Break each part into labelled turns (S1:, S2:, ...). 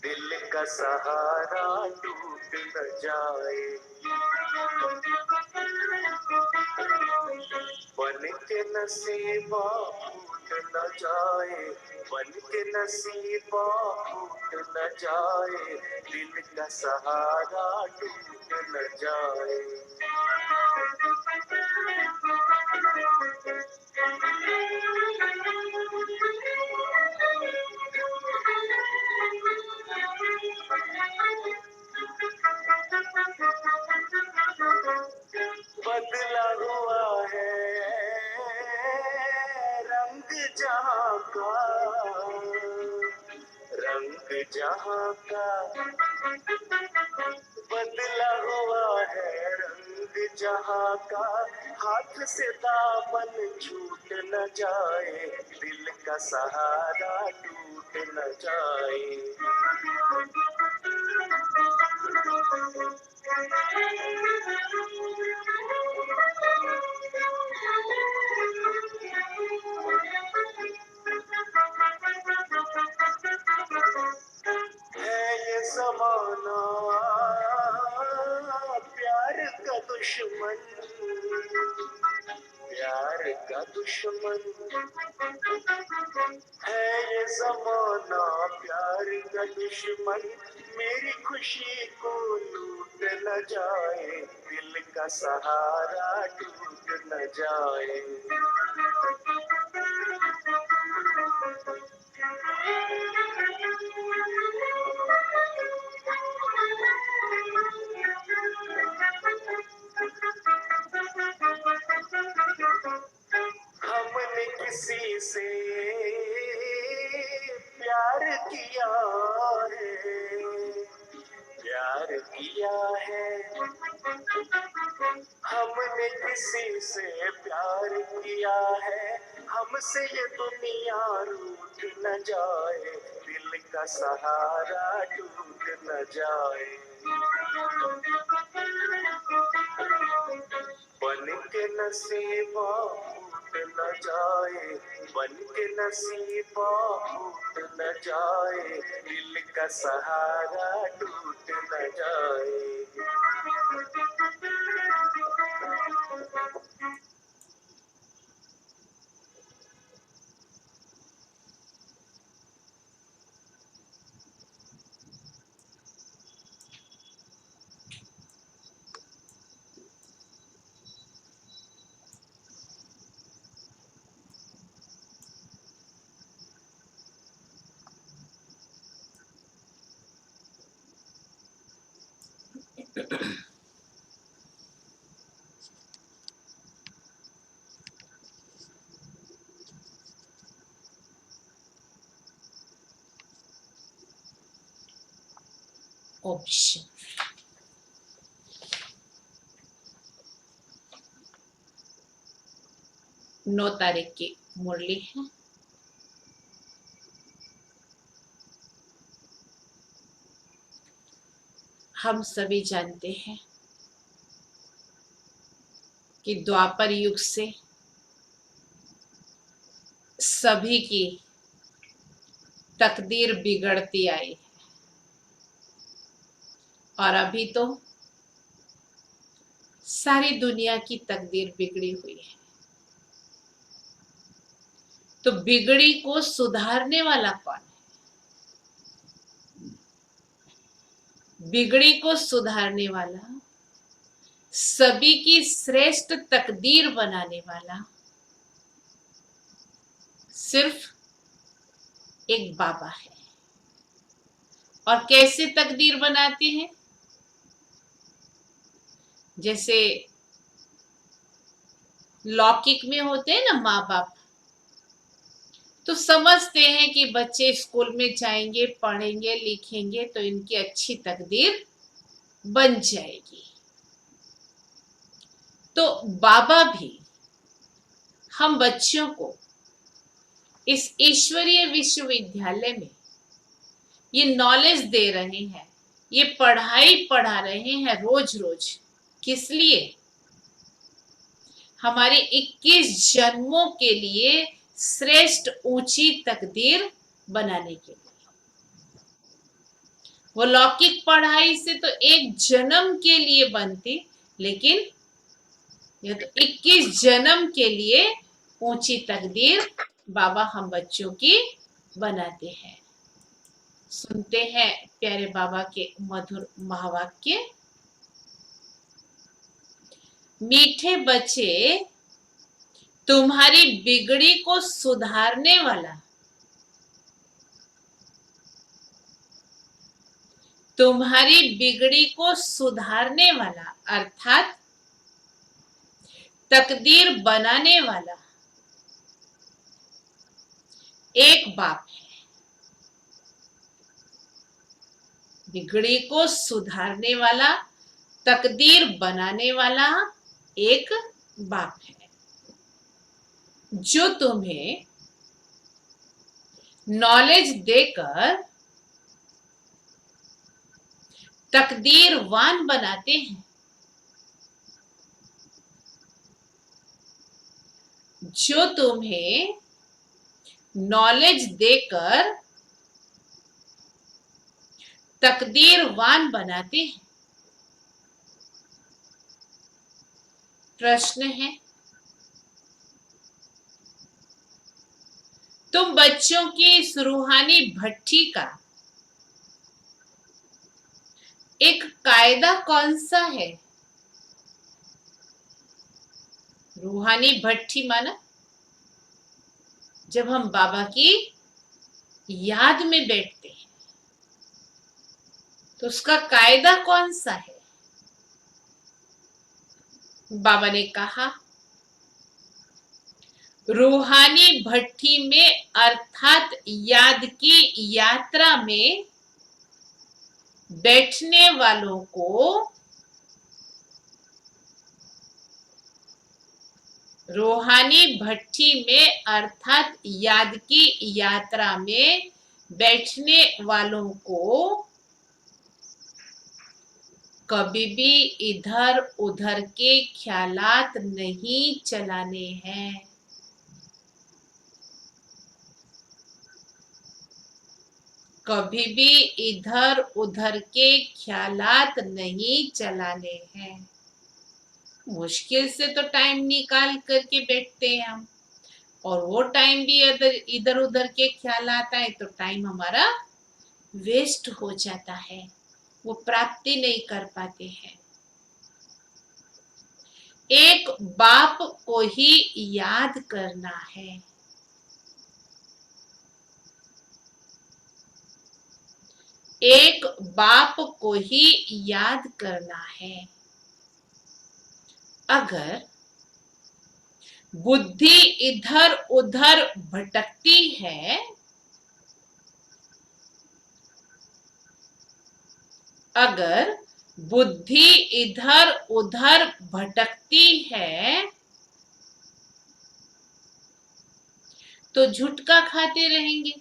S1: दिल का सहारा टूट न जाए, बन के नसीबा फूट न जाए, बन के नसीबा फूट न जाए, दिल का सहारा टूट न जाए। बदला हुआ है रंग जहाँ का, रंग जहाँ का बदला हुआ है रंग जहाँ का, हाथ से दामन छूट न जाए, दिल का सहारा टूट न जाए। है ये ज़माना प्यार का दुश्मन, प्यार का दुश्मन है ये ज़माना प्यार का दुश्मन, मेरी खुशी को लूट न जाए, दिल का सहारा टूट न जाए। हमने किसी से प्यार किया है, प्यार किया है, हमने किसी से प्यार किया है, हमसे ये दुनिया रूठ न जाए, दिल का सहारा टूट न जाए। बन के नसीबा फूट न जाए, बन के नसीबा फूट न जाए, दिल का सहारा टूट न जाए।
S2: ऑप्शन 9 तारीख की मुरली है। हम सभी जानते हैं कि द्वापर युग से सभी की तकदीर बिगड़ती आई है, और अभी तो सारी दुनिया की तकदीर बिगड़ी हुई है। तो बिगड़ी को सुधारने वाला कौन है? बिगड़ी को सुधारने वाला, सभी की श्रेष्ठ तकदीर बनाने वाला सिर्फ एक बाबा है। और कैसे तकदीर बनाते हैं? जैसे लौकिक में होते हैं ना माँ बाप, तो समझते हैं कि बच्चे स्कूल में जाएंगे, पढ़ेंगे, लिखेंगे तो इनकी अच्छी तकदीर बन जाएगी। तो बाबा भी हम बच्चों को इस ईश्वरीय विश्वविद्यालय में ये नॉलेज दे रहे हैं ये पढ़ाई पढ़ा रहे हैं रोज रोज। किस लिए? हमारे 21 जन्मों के लिए श्रेष्ठ ऊंची तकदीर बनाने के लिए। वो लौकिक पढ़ाई से तो एक जन्म के लिए बनती, लेकिन ये तो 21 जन्म के लिए ऊंची तकदीर बाबा हम बच्चों की बनाते हैं। सुनते हैं प्यारे बाबा के मधुर महावाक्य। मीठे बच्चे, तुम्हारी बिगड़ी को सुधारने वाला, तुम्हारी बिगड़ी को सुधारने वाला अर्थात तकदीर बनाने वाला एक बाप है। बिगड़ी को सुधारने वाला, तकदीर बनाने वाला एक बाप है, जो तुम्हें नॉलेज देकर तकदीरवान बनाते हैं, जो तुम्हें नॉलेज देकर तकदीरवान बनाते हैं। प्रश्न है, तुम बच्चों की इस रूहानी भट्ठी का एक कायदा कौन सा है? रूहानी भट्ठी माना जब हम बाबा की याद में बैठते हैं, तो उसका कायदा कौन सा है? बाबा ने कहा, रूहानी भट्ठी में अर्थात याद की यात्रा में बैठने वालों को रूहानी भट्ठी में अर्थात याद की यात्रा में बैठने वालों को कभी भी इधर उधर के ख्यालात नहीं चलाने हैं। कभी भी इधर उधर के ख्यालात नहीं चलाने हैं। मुश्किल से तो टाइम निकाल करके बैठते हैं हम, और वो टाइम भी इधर उधर के ख्याल आता है तो टाइम हमारा वेस्ट हो जाता है, वो प्राप्ति नहीं कर पाते हैं। एक बाप को ही याद करना है। एक बाप को ही याद करना है। अगर बुद्धि इधर उधर भटकती है, अगर बुद्धि इधर उधर भटकती है तो झुटका खाते रहेंगे।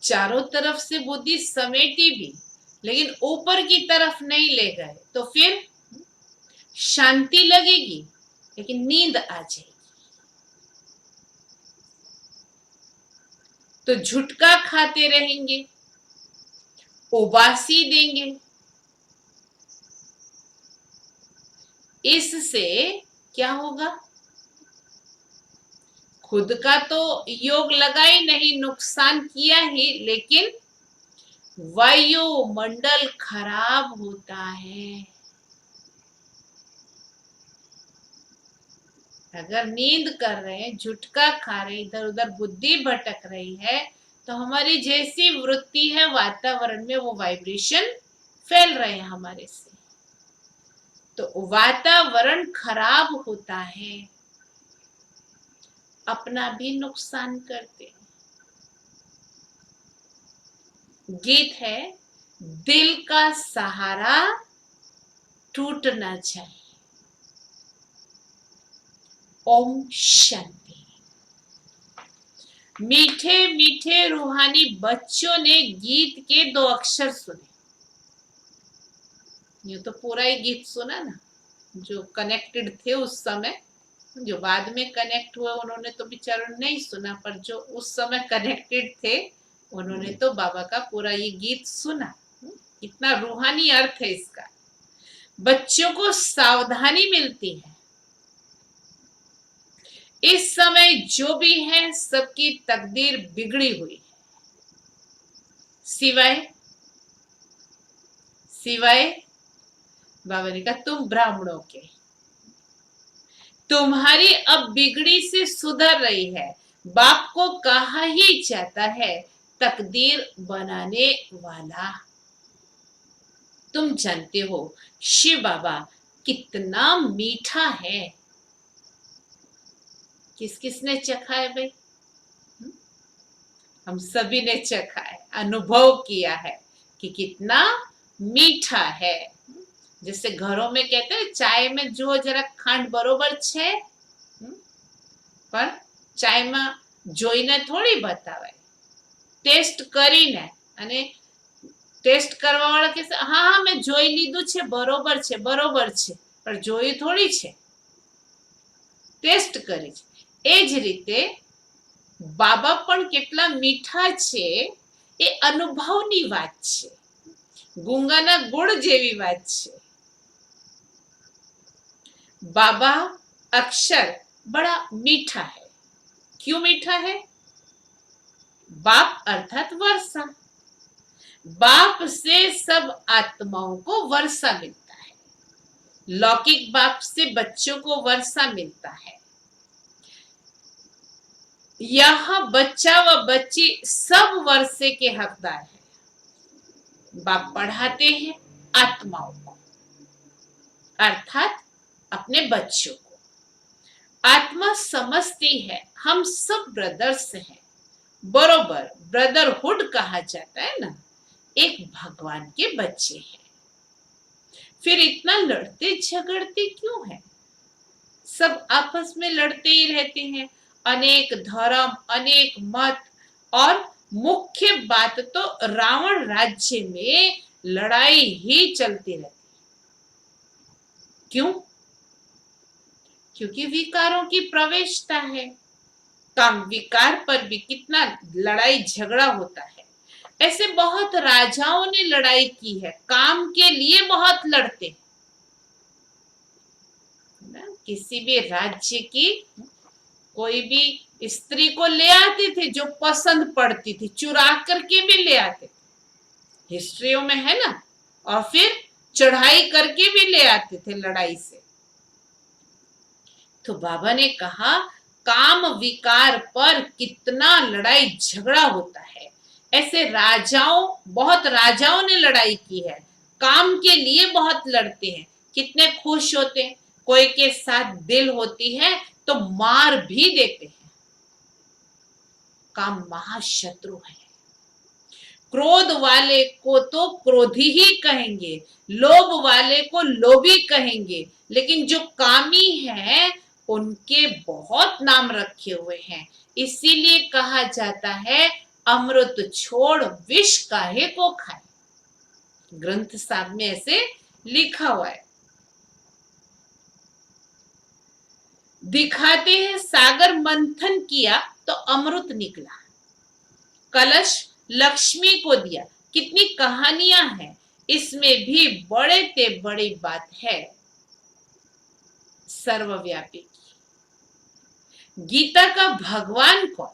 S2: चारों तरफ से बुद्धि समेटी भी, लेकिन ऊपर की तरफ नहीं ले गए तो फिर शांति लगेगी, लेकिन नींद आ जाएगी। तो झुटका खाते रहेंगे, उबासी देंगे। इससे क्या होगा? खुद का तो योग लगा ही नहीं, नुकसान किया ही, लेकिन वायुमंडल खराब होता है। अगर नींद कर रहे हैं, झुटका खा रहे, इधर उधर बुद्धि भटक रही है, तो हमारी जैसी वृत्ति है वातावरण में वो वाइब्रेशन फैल रहे हैं हमारे से, तो वातावरण खराब होता है, अपना भी नुकसान करते हैं। गीत है, दिल का सहारा टूटना चाहिए। ओम शांति। मीठे मीठे रूहानी बच्चों ने गीत के 2 अक्षर सुने। ये तो पूरा ही गीत सुना ना, जो कनेक्टेड थे उस समय। जो बाद में कनेक्ट हुए उन्होंने तो बेचारों ने नहीं सुना, पर जो उस समय कनेक्टेड थे उन्होंने तो बाबा का पूरा ये गीत सुना। कितना रूहानी अर्थ है इसका। बच्चों को सावधानी मिलती है। इस समय जो भी है सबकी तकदीर बिगड़ी हुई है, सिवाय सिवाय बाबा ने कहा तुम ब्राह्मणों के। तुम्हारी अब बिगड़ी से सुधर रही है। बाप को कहा ही जाता है तकदीर बनाने वाला। तुम जानते हो शिव बाबा कितना मीठा है। किस किसने चखा है भाई? हम सभी ने चखा है, अनुभव किया है कि कितना मीठा है। जैसे घरों में कहते हैं चाय में जो जरा खांड बरोबर छे, पर चाय में જોઈને થોડી બતાવાય, ટેસ્ટ કરીને। અને ટેસ્ટ કરવા વાળા કહેશે હા હા મેં જોઈ લીધું છે, બરોબર છે બરોબર છે, પણ જોયું થોડી છે, ટેસ્ટ કરી છે। એ જ રીતે બાબા પણ કેટલા મીઠા છે એ અનુભવની વાત છે, ગુંગાના ગુળ જેવી વાત છે। बाबा अक्षर बड़ा मीठा है। क्यों मीठा है? बाप अर्थात वर्षा। बाप से सब आत्माओं को वर्षा मिलता है। लौकिक बाप से बच्चों को वर्षा मिलता है। यहाँ बच्चा व बच्ची सब वर्षे के हकदार है। बाप पढ़ाते हैं आत्माओं को, अर्थात अपने बच्चों को। आत्मा समझती है हम सब ब्रदर्स हैं, बरोबर ब्रदरहुड कहा जाता है ना, एक भगवान के बच्चे हैं। फिर इतना लड़ते झगड़ते क्यों हैं? सब आपस में लड़ते ही रहते हैं। अनेक धर्म, अनेक मत, और मुख्य बात तो रावण राज्य में लड़ाई ही चलती रहती। क्यों? क्योंकि विकारों की प्रवेशता है। काम विकार पर भी कितना लड़ाई झगड़ा होता है। ऐसे बहुत राजाओं ने लड़ाई की है, काम के लिए बहुत लड़ते। किसी भी राज्य की कोई भी स्त्री को ले आते थे जो पसंद पड़ती थी, चुरा करके भी ले आते थे, हिस्ट्रियों में है ना, और फिर चढ़ाई करके भी ले आते थे लड़ाई से। तो बाबा ने कहा काम विकार पर कितना लड़ाई झगड़ा होता है। ऐसे बहुत राजाओं ने लड़ाई की है, काम के लिए बहुत लड़ते हैं। कितने खुश होते हैं, कोई के साथ दिल होती है तो मार भी देते हैं। काम महाशत्रु है। क्रोध वाले को तो क्रोधी ही कहेंगे, लोभ वाले को लोभी कहेंगे, लेकिन जो कामी है उनके बहुत नाम रखे हुए हैं। इसीलिए कहा जाता है अमृत छोड़ विष काहे को खाए। ग्रंथ साहब में ऐसे लिखा हुआ है। दिखाते हैं सागर मंथन किया तो अमृत निकला, कलश लक्ष्मी को दिया। कितनी कहानियां हैं, इसमें भी बड़े ते बड़ी बात है सर्वव्यापी की। गीता का भगवान कौन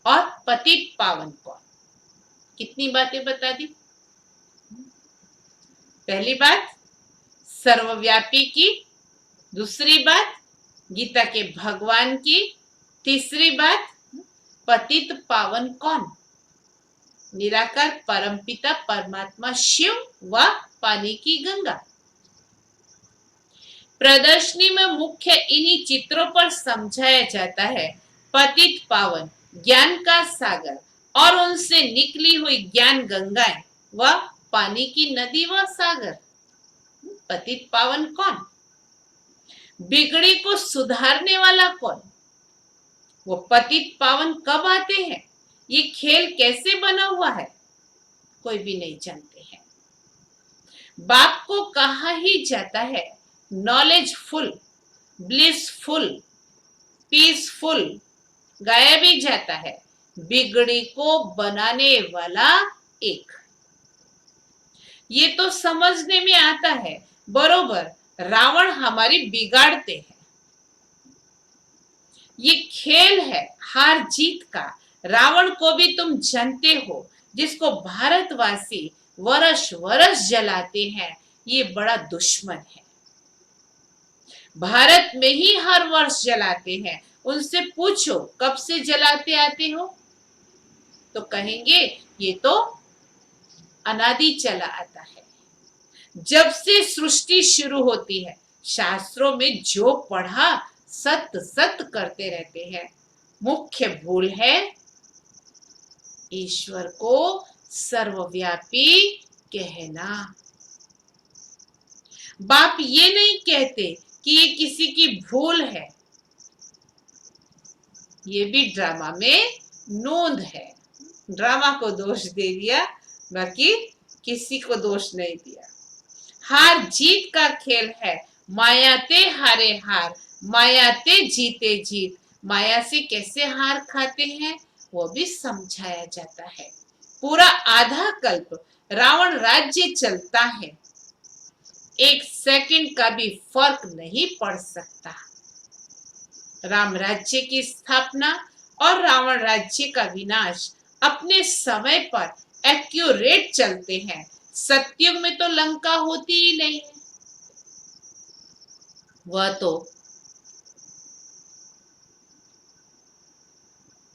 S2: और पतित पावन कौन? कितनी बातें बता दी। पहली बात सर्वव्यापी की, दूसरी बात गीता के भगवान की, तीसरी बात पतित पावन कौन? निराकार परमपिता परमात्मा शिव व पानी की गंगा। प्रदर्शनी में मुख्य इन्हीं चित्रों पर समझाया जाता है पतित पावन ज्ञान का सागर और उनसे निकली हुई ज्ञान गंगाएं व पानी की नदी व सागर। पतित पावन कौन? बिगड़ी को सुधारने वाला कौन? वो पतित पावन कब आते हैं, ये खेल कैसे बना हुआ है, कोई भी नहीं जानते हैं। बाप को कहा ही जाता है नॉलेजफुल, ब्लिसफुल, पीसफुल, गाया भी जाता है बिगड़ी को बनाने वाला एक। ये तो समझने में आता है बरोबर रावण हमारी बिगाड़ते हैं। ये खेल है हार जीत का। रावण को भी तुम जानते हो, जिसको भारतवासी वर्ष वर्ष जलाते हैं, ये बड़ा दुश्मन है। भारत में ही हर वर्ष जलाते हैं। उनसे पूछो कब से जलाते आते हो, तो कहेंगे ये तो अनादि चला आता है। जब से सृष्टि शुरू होती है, शास्त्रों में जो पढ़ा सत्य सत्य करते रहते हैं। मुख्य भूल है ईश्वर को सर्वव्यापी कहना। बाप ये नहीं कहते कि ये किसी की भूल है, ये भी ड्रामा में नोंद है। ड्रामा को दोष दे दिया, बाकी किसी को दोष नहीं दिया। हार जीत का खेल है, मायाते हारे हार, मायाते जीते जीत। माया से कैसे हार खाते हैं वो भी समझाया जाता है। पूरा आधा कल्प रावण राज्य चलता है, एक सेकंड का भी फर्क नहीं पड़ सकता। राम राज्य की स्थापना और रावण राज्य का विनाश अपने समय पर एक्यूरेट चलते हैं। सत्युग में तो लंका होती ही नहीं है, वह तो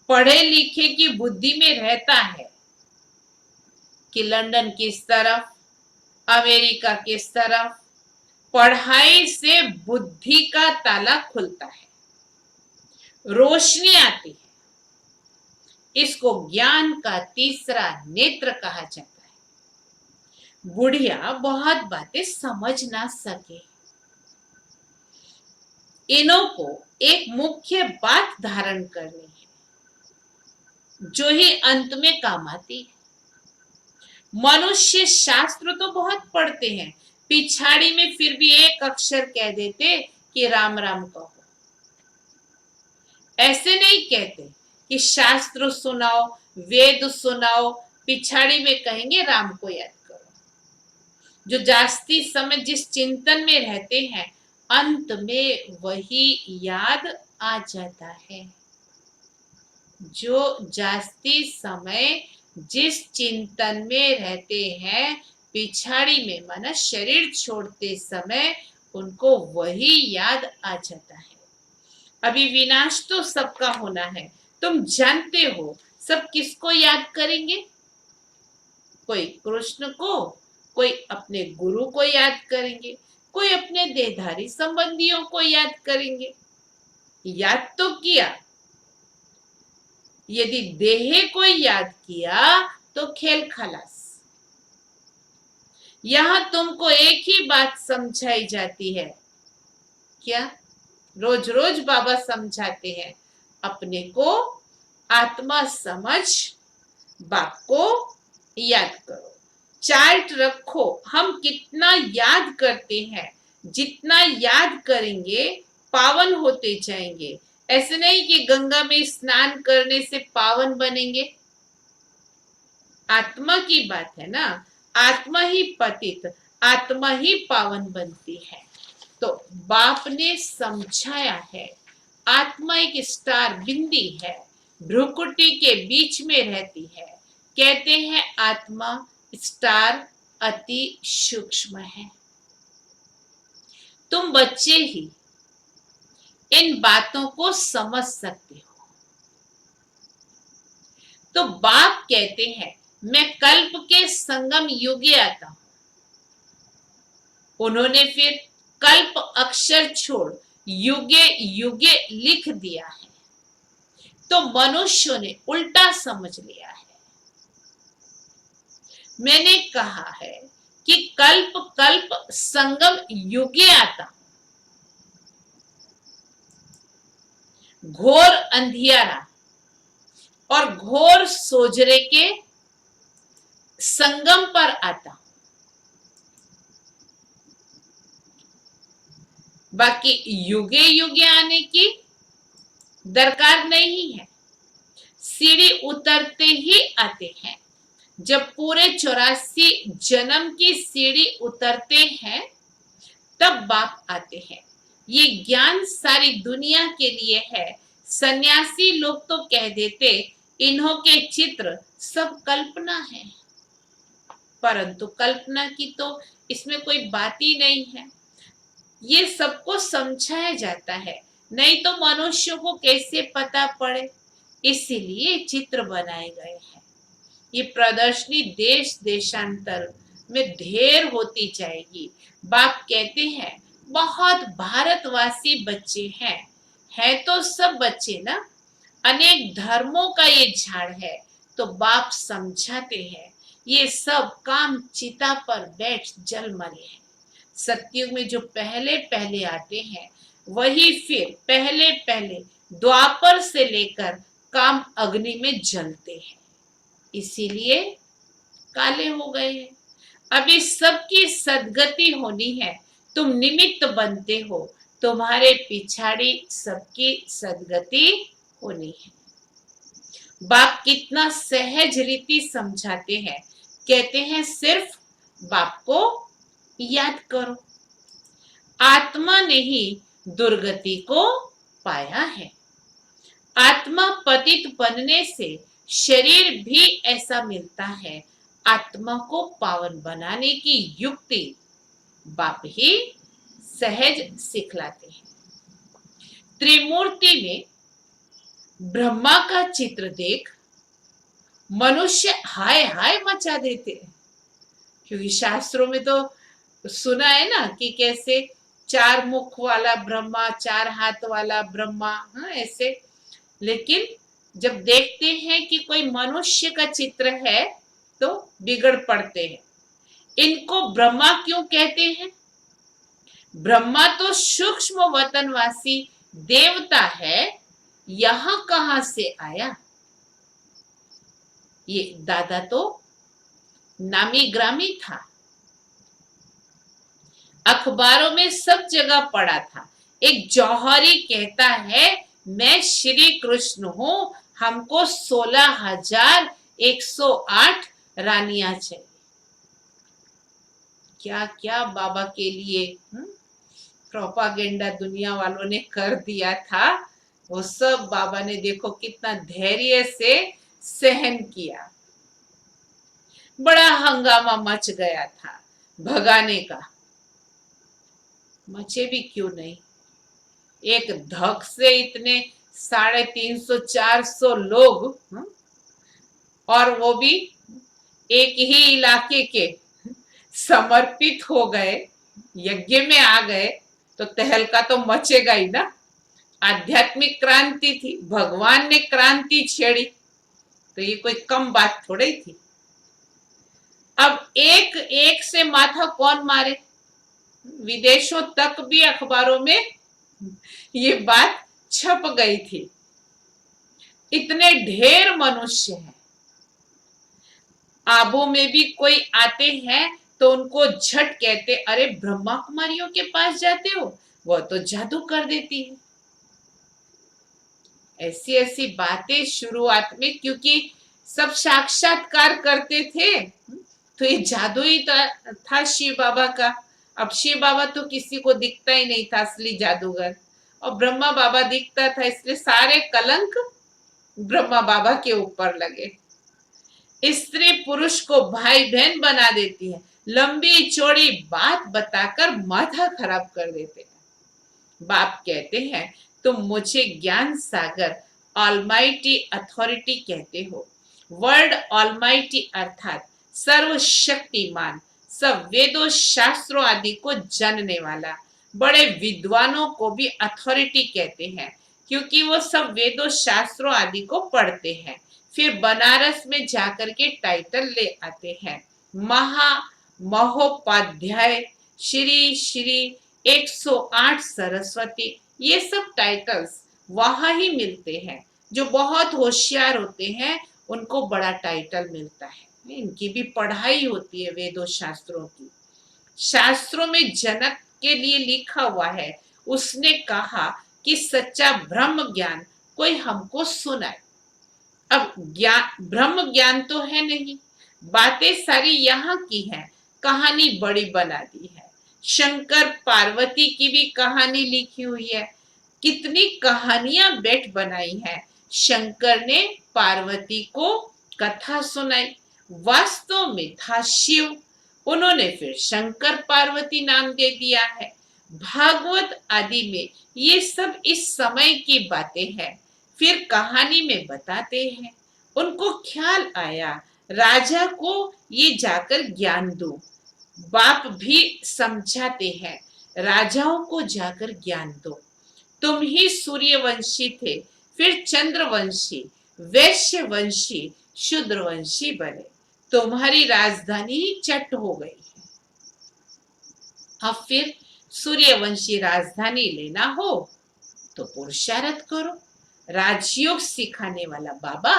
S2: पढ़े लिखे की बुद्धि में रहता है कि लंदन किस तरफ, अमेरिका किस तरफ। पढ़ाई से बुद्धि का ताला खुलता है, रोशनी आती है। इसको ज्ञान का तीसरा नेत्र कहा जाता है। बुढ़िया बहुत बातें समझ ना सके, इन्हों को एक मुख्य बात धारण करनी है, जो ही अंत में काम आती है। मनुष्य शास्त्र तो बहुत पढ़ते हैं, पिछाड़ी में फिर भी एक अक्षर कह देते कि राम राम कहो। ऐसे नहीं कहते कि शास्त्र सुनाओ, वेद सुनाओ, पिछाड़ी में कहेंगे राम को याद करो। जो जास्ती समय जिस चिंतन में रहते हैं, अंत में वही याद आ जाता है। जो जास्ती समय जिस चिंतन में रहते हैं, पिछाड़ी में माना शरीर छोड़ते समय उनको वही याद आ जाता है। अभी विनाश तो सबका होना है, तुम जानते हो। सब किसको याद करेंगे? कोई कृष्ण को, कोई अपने गुरु को याद करेंगे, कोई अपने देहधारी संबंधियों को याद करेंगे। याद तो किया, यदि देह को याद किया तो खेल खलास। यहां तुमको एक ही बात समझाई जाती है, क्या? रोज रोज बाबा समझाते हैं, अपने को आत्मा समझ, बाप को याद करो। चार्ट रखो, हम कितना याद करते हैं। जितना याद करेंगे पावन होते जाएंगे। ऐसे नहीं कि गंगा में स्नान करने से पावन बनेंगे। आत्मा की बात है ना, आत्मा ही पतित, आत्मा ही पावन बनती है। तो बाप ने समझाया है, आत्मा एक स्टार बिंदी है, भ्रुकुटी के बीच में रहती है। कहते हैं आत्मा स्टार अति सूक्ष्म है। तुम बच्चे ही इन बातों को समझ सकते हो। तो बाप कहते हैं मैं कल्प के संगम युगे आता हूं। उन्होंने फिर कल्प अक्षर छोड़ युगे युगे लिख दिया है, तो मनुष्यों ने उल्टा समझ लिया है। मैंने कहा है कि कल्प कल्प संगम युगे आता हूं। घोर अंधियारा और घोर सोजरे के संगम पर आता। बाकी युगे युगे आने की दरकार नहीं है, सीढ़ी उतरते ही आते हैं। जब पूरे 84 जन्म की सीढ़ी उतरते हैं तब बाप आते हैं। ये ज्ञान सारी दुनिया के लिए है। सन्यासी लोग तो कह देते इन्हों के चित्र सब कल्पना है, परंतु कल्पना की तो इसमें कोई बात ही नहीं है। ये सबको समझाया जाता है, नहीं तो मनुष्यों को कैसे पता पड़े, इसीलिए चित्र बनाए गए हैं। ये प्रदर्शनी देश देशांतर में ढेर होती जाएगी। बाप कहते हैं बहुत भारतवासी बच्चे हैं तो सब बच्चे ना, अनेक धर्मों का ये झाड़ है। तो बाप समझाते हैं ये सब काम चिता पर बैठ जल मरे हैं। सत्युग में जो पहले पहले आते हैं वही फिर पहले पहले द्वापर से लेकर काम अग्नि में जलते हैं, इसीलिए काले हो गए हैं। अभी सबकी सदगति होनी है, तुम निमित्त बनते हो, तुम्हारे पिछाड़ी सबकी सदगति होनी है। बाप कितना सहज रीति समझाते हैं, कहते हैं सिर्फ बाप को याद करो। आत्मा ने ही दुर्गति को पाया है। आत्मा पतित बनने से शरीर भी ऐसा मिलता है। आत्मा को पावन बनाने की युक्ति बाप ही सहज सिखलाते हैं। त्रिमूर्ति में ब्रह्मा का चित्र देख मनुष्य हाय हाय मचा देते हैं, क्योंकि शास्त्रों में तो सुना है ना कि कैसे 4 मुख वाला ब्रह्मा, 4 हाथ वाला ब्रह्मा, हाँ ऐसे। लेकिन जब देखते हैं कि कोई मनुष्य का चित्र है तो बिगड़ पड़ते हैं। इनको ब्रह्मा क्यों कहते हैं? ब्रह्मा तो सूक्ष्म वतनवासी देवता है, यहां कहां से आया? ये दादा तो नामी ग्रामी था, अखबारों में सब जगह पड़ा था। एक जौहरी कहता है मैं श्री कृष्ण हूं, हमको 16,108 रानियां चाहिए। क्या क्या बाबा के लिए प्रोपागेंडा दुनिया वालों ने कर दिया था, वो सब बाबा ने देखो कितना धैर्य से सहन किया। बड़ा हंगामा मच गया था भगाने का, मचे भी क्यों नहीं। एक धक से इतने 350-400 लोग, और वो भी एक ही इलाके के समर्पित हो गए, यज्ञ में आ गए, तो तहलका तो मचेगा ही ना। आध्यात्मिक क्रांति थी, भगवान ने क्रांति छेड़ी, तो ये कोई कम बात थोड़ी थी। अब एक एक से माथा कौन मारे? विदेशों तक भी अखबारों में ये बात छप गई थी। इतने ढेर मनुष्य हैं। आबू में भी कोई आते हैं तो उनको झट कहते अरे ब्रह्मा कुमारियों के पास जाते हो, वह तो जादू कर देती है। ऐसी ऐसी बातें शुरुआत में, क्योंकि सब साक्षात्कार करते थे, तो ये जादू ही था शिव बाबा का। अब शिव बाबा तो किसी को दिखता ही नहीं था असली जादूगर, और ब्रह्मा बाबा दिखता था, इसलिए सारे कलंक ब्रह्मा बाबा के ऊपर लगे। स्त्री पुरुष को भाई बहन बना देती है, लंबी चौड़ी बात बताकर माथा खराब कर देते हैं। बाप कहते हैं तुम मुझे ज्ञान सागर ऑलमाइटी अथॉरिटी कहते हो। वर्ड ऑलमाइटी अर्थात सर्वशक्तिमान, सब वेदों शास्त्रों आदि को जानने वाला। बड़े विद्वानों को भी अथॉरिटी कहते हैं, क्योंकि वो सब वेदों शास्त्रों आदि को पढ़ते हैं, फिर बनारस में जाकर के टाइटल ले आते हैं। महोपाध्याय, श्री श्री 108 सरस्वती, ये सब टाइटल्स वहां ही मिलते हैं। जो बहुत होशियार होते हैं उनको बड़ा टाइटल मिलता है। इनकी भी पढ़ाई होती है वेदों शास्त्रों की। शास्त्रों में जनक के लिए लिखा हुआ है, उसने कहा कि सच्चा ब्रह्म ज्ञान कोई हमको सुनाए। अब ज्ञान, ब्रह्म ज्ञान तो है नहीं, बातें सारी यहाँ की हैं, कहानी बड़ी बना दी है। शंकर पार्वती की भी कहानी लिखी हुई है। कितनी कहानियां बेट बनाई है। शंकर ने पार्वती को कथा सुनाई, वास्तव में था शिव। उन्होंने फिर शंकर पार्वती नाम दे दिया है। भागवत आदि में ये सब इस समय की बातें हैं। फिर कहानी में बताते हैं। उनको ख्याल आया राजा को ये जाकर ज्ञान दो। बाप भी समझाते हैं, राजाओं को जाकर ज्ञान दो। तुम ही सूर्यवंशी थे, फिर चंद्रवंशी, वैश्यवंशी, शूद्रवंशी बने। तुम्हारी राजधानी ही चट हो गई है। अब फिर सूर्यवंशी राजधानी लेना हो तो पुरुषार्थ करो। राजयोग सिखाने वाला बाबा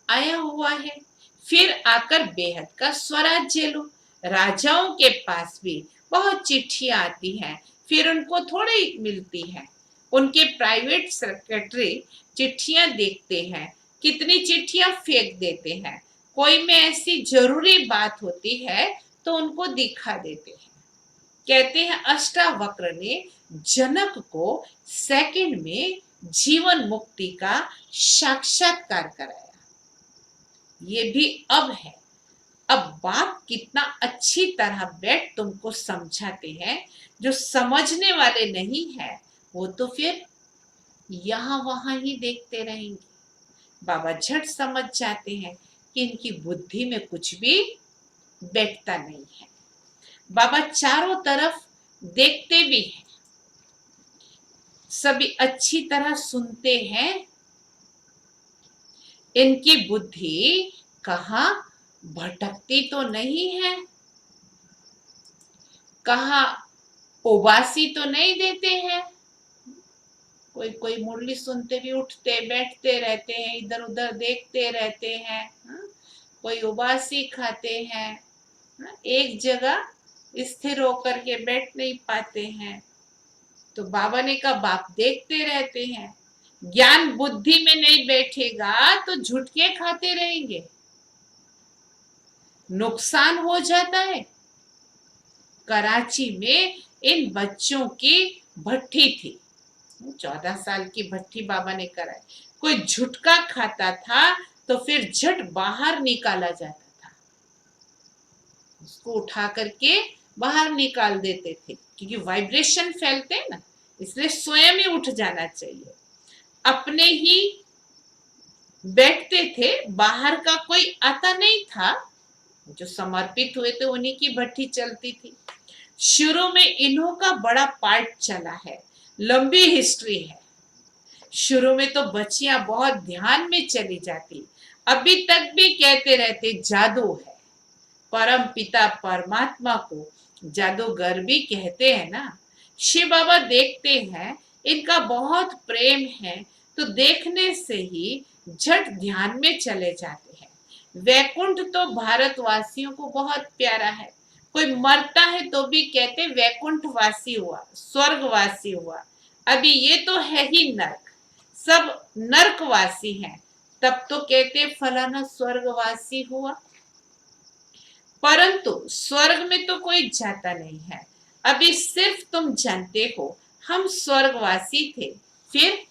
S2: आया हुआ है। फिर आकर बेहद का स्वराज्य लो। राजाओं के पास भी बहुत चिट्ठियां आती हैं, फिर उनको थोड़ी मिलती है। उनके प्राइवेट सेक्रेटरी चिट्ठियां देखते हैं, कितनी चिट्ठियां फेंक देते हैं। कोई में ऐसी जरूरी बात होती है तो उनको दिखा देते हैं। कहते हैं अष्टावक्र ने जनक को सेकंड में जीवन मुक्ति का साक्षात्कार कराया। ये भी अब है। अब बाप कितना अच्छी तरह बैठ तुमको समझाते हैं। जो समझने वाले नहीं है वो तो फिर यहाँ वहां ही देखते रहेंगे। बाबा झट समझ जाते हैं कि इनकी बुद्धि में कुछ भी बैठता नहीं है। बाबा चारों तरफ देखते भी हैं, सभी अच्छी तरह सुनते हैं। इनकी बुद्धि कहाँ भटकती तो नहीं है, कहाँ उबासी तो नहीं देते हैं। कोई कोई मुरली सुनते भी उठते बैठते रहते हैं, इधर उधर देखते रहते हैं। कोई उबासी खाते हैं, एक जगह स्थिर होकर के बैठ नहीं पाते हैं। तो बाबा ने कहा बाप देखते रहते हैं। ज्ञान बुद्धि में नहीं बैठेगा तो झुटके खाते रहेंगे, नुकसान हो जाता है। कराची में इन बच्चों की भट्ठी थी, 14 साल की भट्ठी बाबा ने कराई। कोई झुटका खाता था तो फिर झट बाहर निकाला जाता था, उसको उठा करके बाहर निकाल देते थे, क्योंकि वाइब्रेशन फैलते हैं ना, इसलिए स्वयं ही उठ जाना चाहिए। अपने ही बैठते थे, बाहर का कोई आता नहीं था। जो समर्पित हुए थे उन्हीं की भट्ठी चलती थी। शुरू में इन्हों का बड़ा पार्ट चला है, लंबी हिस्ट्री है। शुरू में तो बच्चियां बहुत ध्यान में चली जाती, अभी तक भी कहते रहते जादू है। परम पिता परमात्मा को जादूगर भी कहते हैं ना। शिव बाबा देखते हैं इनका बहुत प्रेम है, तो देखने से ही झट ध्यान में चले जाते हैं। वैकुंठ तो भारतवासियों को बहुत प्यारा है। कोई मरता है तो भी कहते वैकुंठवासी हुआ, स्वर्गवासी हुआ। अभी ये तो है ही नर्क, सब नर्कवासी हैं, तब तो कहते फलाना स्वर्गवासी हुआ। परंतु स्वर्ग में तो कोई जाता नहीं है। अभी सिर्फ तुम जानते हो हम स्वर्गवासी थे, फिर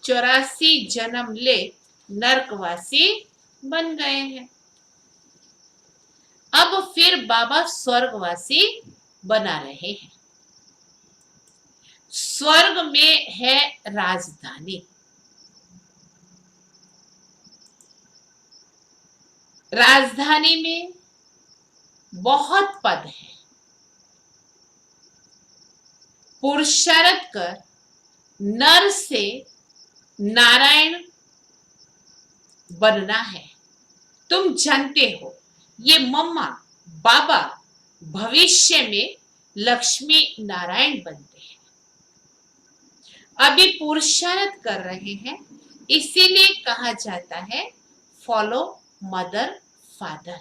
S2: 84 जन्म ले नरकवासी बन गए हैं। अब फिर बाबा स्वर्गवासी बना रहे हैं। स्वर्ग में है राजधानी, राजधानी में बहुत पद है। पुरुषार्थ कर नर से नारायण बनना है। तुम जानते हो ये मम्मा बाबा भविष्य में लक्ष्मी नारायण बनते हैं। अभी पुरुषार्थ कर रहे हैं, इसीलिए कहा जाता है फॉलो मदर फादर।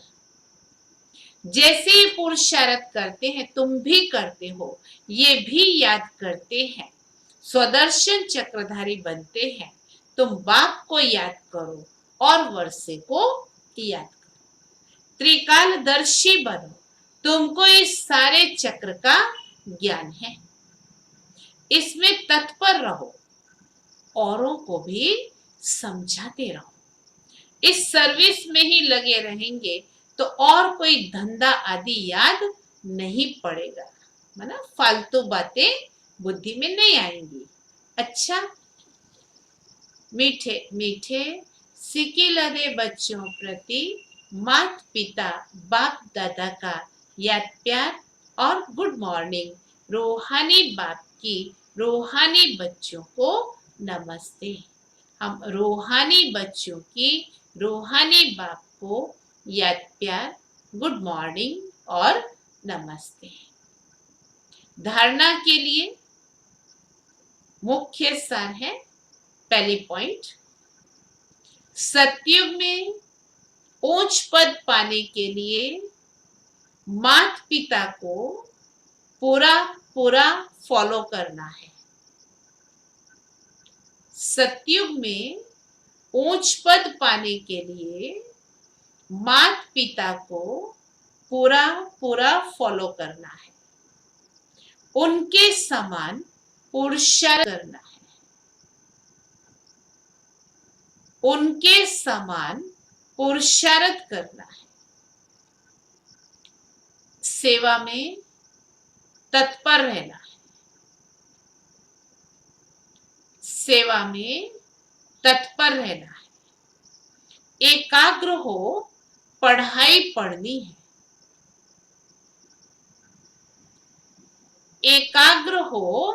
S2: जैसे ही पुरुषार्थ करते हैं, तुम भी करते हो, ये भी याद करते हैं, स्वदर्शन चक्रधारी बनते हैं। तुम बाप को याद करो और वर्षे को याद करो, त्रिकालदर्शी बनो। तुमको इस सारे चक्र का ज्ञान है, इसमें तत्पर रहो, औरों को भी समझाते रहो। इस सर्विस में ही लगे रहेंगे तो और कोई धंधा आदि याद नहीं पड़ेगा, है ना। फालतू बातें बुद्धि में नहीं आएंगी। अच्छा, मीठे मीठे सिकिलदे बच्चों प्रति माता पिता बाप दादा का याद प्यार और गुड मॉर्निंग। रूहानी बाप की रूहानी बच्चों को नमस्ते। हम रूहानी बच्चों की रूहानी बाप को याद प्यार, गुड मॉर्निंग और नमस्ते। धारणा के लिए मुख्य सार है, पहली पॉइंट, सतयुग में उच्च पद पाने के लिए माता पिता को पूरा पूरा फॉलो करना है। सतयुग में उच्च पद पाने के लिए माता पिता को पूरा पूरा फॉलो करना है, उनके समान पुरुषार्थ करना है, उनके समान पुरुषार्थ करना है, सेवा में तत्पर रहना है, सेवा में तत्पर रहना है, एकाग्र हो पढ़ाई पढ़नी है, एकाग्र हो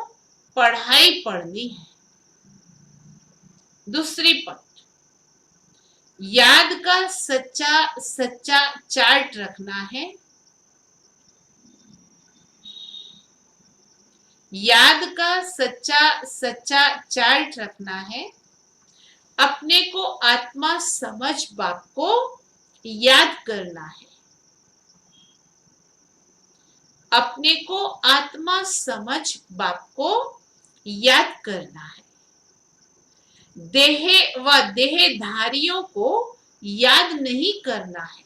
S2: पढ़ाई पढ़नी है। दूसरी पॉइंट, याद का सच्चा सच्चा चार्ट रखना है, याद का सच्चा सच्चा चार्ट रखना है, अपने को आत्मा समझ बाप को याद करना है, अपने को आत्मा समझ बाप को याद करना है, देह व देहधारियों को याद नहीं करना है,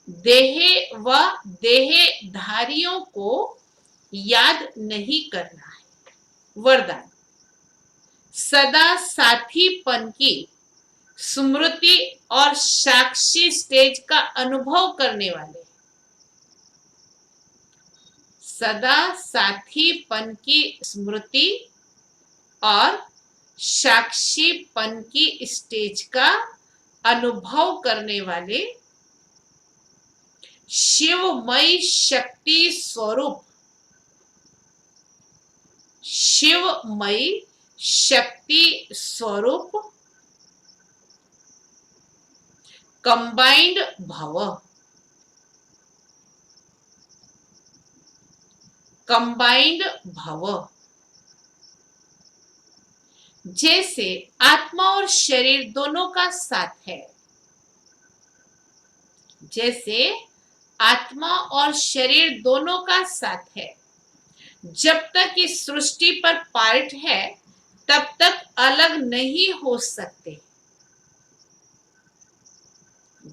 S2: देह व देहधारियों को याद नहीं करना है। वरदान, सदा साथीपन की स्मृति और साक्षी स्टेज का अनुभव करने वाले, सदा साथीपन की स्मृति और साक्षीपन की स्टेज का अनुभव करने वाले, शिवमयी शक्ति स्वरूप, शिवमयी शक्ति स्वरूप कंबाइंड भव, कंबाइंड भव। जैसे आत्मा और शरीर दोनों का साथ है, जैसे आत्मा और शरीर दोनों का साथ है, जब तक इस सृष्टि पर पार्ट है तब तक अलग नहीं हो सकते,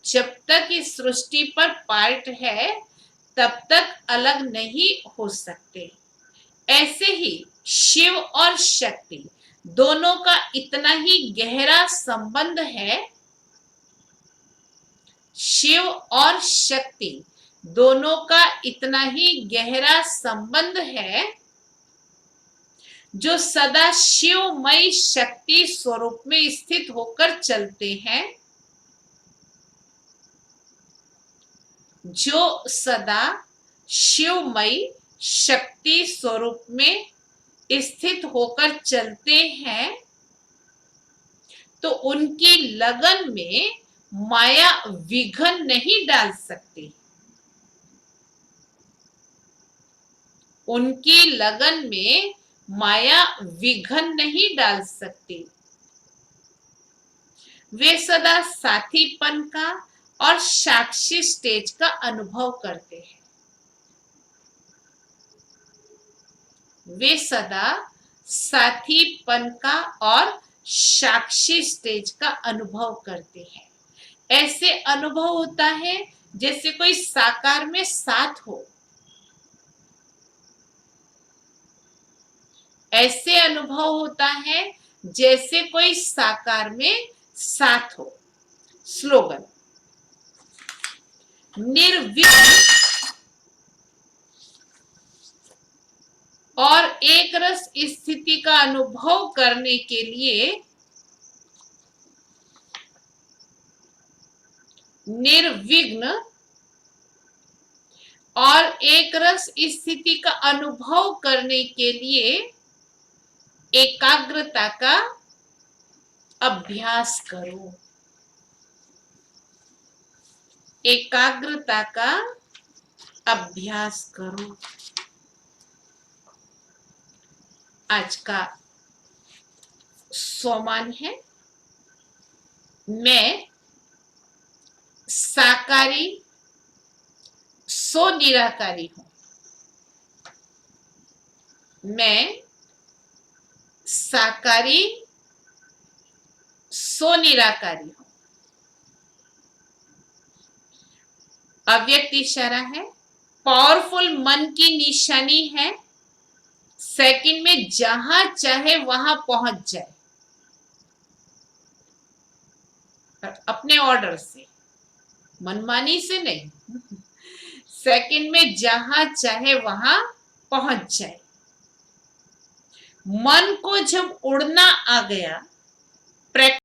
S2: जब तक इस सृष्टि पर पार्ट है तब तक अलग नहीं हो सकते। ऐसे ही शिव और शक्ति दोनों का इतना ही गहरा संबंध है, शिव और शक्ति दोनों का इतना ही गहरा संबंध है, जो सदा शिवमयी शक्ति स्वरूप में स्थित होकर चलते हैं, जो सदा शिवमयी शक्ति स्वरूप में स्थित होकर चलते हैं, तो उनकी लगन में माया विघ्न नहीं डाल सकती। उनकी लगन में माया विघन नहीं डाल सकती। वे सदा साथीपन का और साक्षी स्टेज का अनुभव करते हैं। वे सदा साथीपन का और साक्षी स्टेज का अनुभव करते हैं। ऐसे अनुभव होता है जैसे कोई साकार में साथ हो। ऐसे अनुभव होता है जैसे कोई साकार में साथ हो। स्लोगन, निर्विघ्न और एक रस स्थिति का अनुभव करने के लिए निर्विघ्न और एक रस स्थिति का अनुभव करने के लिए एकाग्रता का अभ्यास करो। एकाग्रता का अभ्यास करो। आज का सोमान है, मैं साकारी सो निराकारी हूं। मैं साकारी सो निराकारी हूं। अव्यक्त इशारा है, पावरफुल मन की निशानी है, सेकंड में जहां चाहे वहां पहुंच जाए, अपने ऑर्डर से, मनमानी से नहीं। सेकंड में जहां चाहे वहां पहुंच जाए। मन को जब उड़ना आ गया,